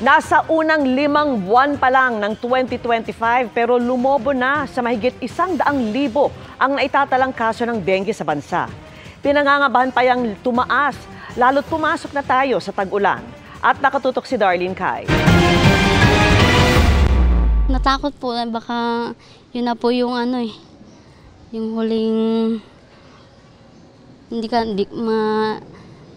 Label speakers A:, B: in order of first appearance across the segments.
A: Nasa unang 5 buwan pa lang ng 2025 pero lumobo na sa mahigit 100,000 ang naitatalang kaso ng dengue sa bansa. Pinangangabahan pa yang tumaas, lalo't pumasok na tayo sa tag-ulan. At nakatutok si Darlene Kai.
B: Natakot po, baka yun na po yung yung huling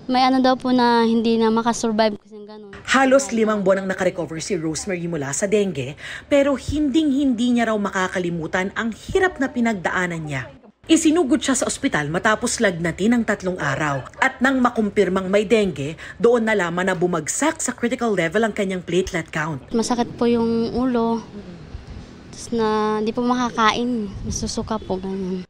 B: may daw po na hindi na makasurvive kasi ganun.
C: Halos 5 buwan ang nakarecover si Rosemary mula sa dengue, pero hindi niya raw makakalimutan ang hirap na pinagdaanan niya. Isinugod siya sa ospital matapos lagnatin ng 3 araw. At nang makumpirmang may dengue, doon nalaman na bumagsak sa critical level ang kanyang platelet count.
B: Masakit po yung ulo, tapos na di po makakain, nasusuka po ganun.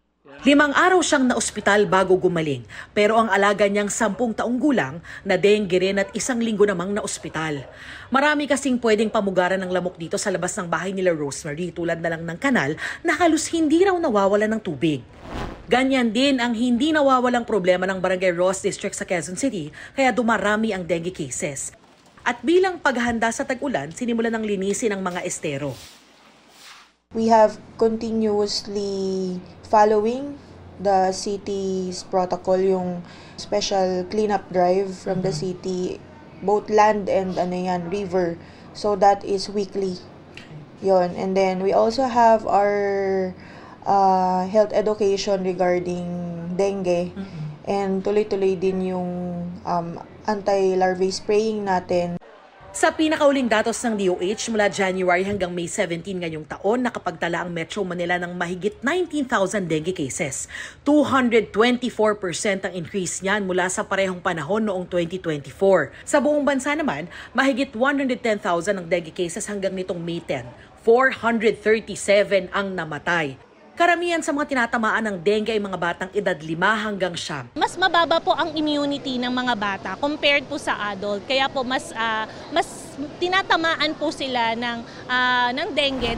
C: 5 araw siyang na-ospital bago gumaling, pero ang alaga niyang 10 taong gulang na dengue rin at 1 linggo namang na-ospital. Marami kasing pwedeng pamugaran ng lamok dito sa labas ng bahay nila Rosemary, tulad na lang ng kanal na halos hindi raw nawawalan ng tubig. Ganyan din ang hindi nawawalang problema ng Barangay Ross District sa Quezon City, kaya dumarami ang dengue cases. At bilang paghahanda sa tag-ulan, sinimulan ng linisin ang mga estero.
D: We have continuously following the city's protocol, yung special cleanup drive from the city, both land and river. So that is weekly. Yon. And then we also have our health education regarding dengue. And tuloy-tuloy din yung anti-larvae spraying natin.
C: Sa pinakauling datos ng DOH mula January hanggang May 17 ngayong taon, nakapagtala ang Metro Manila ng mahigit 19,000 dengue cases. 224% ang increase niyan mula sa parehong panahon noong 2024. Sa buong bansa naman, mahigit 110,000 ang dengue cases hanggang nitong May 10. 437 ang namatay. Karamihan sa mga tinatamaan ng dengue ay mga batang edad 5 hanggang 9.
E: Mas mababa po ang immunity ng mga bata compared po sa adult. Kaya po mas tinatamaan po sila ng dengue.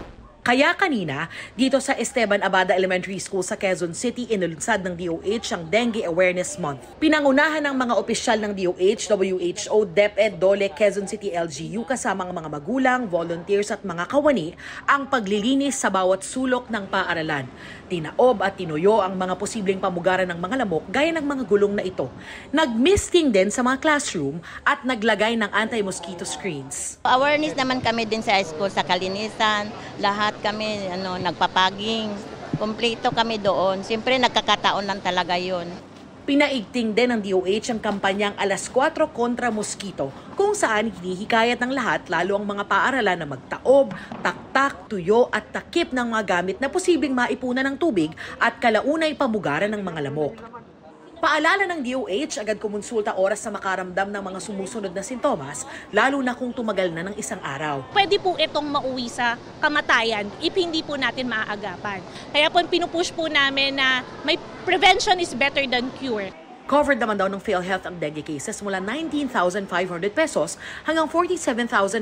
C: Kaya kanina, dito sa Esteban Abada Elementary School sa Quezon City, inulunsad ng DOH ang Dengue Awareness Month. Pinangunahan ng mga opisyal ng DOH, WHO, DepEd, DOLE, Quezon City LGU kasama ang mga magulang, volunteers at mga kawani ang paglilinis sa bawat sulok ng paaralan. Tinaob at tinuyo ang mga posibleng pamugaran ng mga lamok gaya ng mga gulong na ito. Nag-misting din sa mga classroom at naglagay ng anti-mosquito screens.
F: Awareness naman kami din sa school sa kalinisan, lahat kami nagpapaging, kompleto kami doon. Siyempre nagkakataon lang talaga yun.
C: Pinaigting din ng DOH ang kampanyang Alas 4 kontra Mosquito, kung saan hinihikayat ng lahat, lalo ang mga paaralan, na magtaob, taktak, tuyo at takip ng mga gamit na posibleng maipunan ng tubig at kalaunay pamugaran ng mga lamok. Paalala ng DOH, agad kumonsulta oras sa makaramdam ng mga sumusunod na sintomas, lalo na kung tumagal na ng 1 araw.
E: Pwede po itong mauwi sa kamatayan if hindi po natin maaagapan. Kaya po pinupush po namin na may prevention is better than cure.
C: Covered naman daw ng PhilHealth ang dengue cases mula 19,500 pesos hanggang 47,500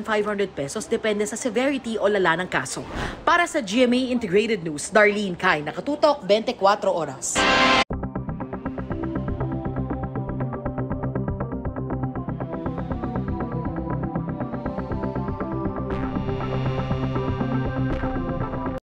C: pesos depende sa severity o lala ng kaso. Para sa GMA Integrated News, Darlene Kai, nakatutok 24 oras.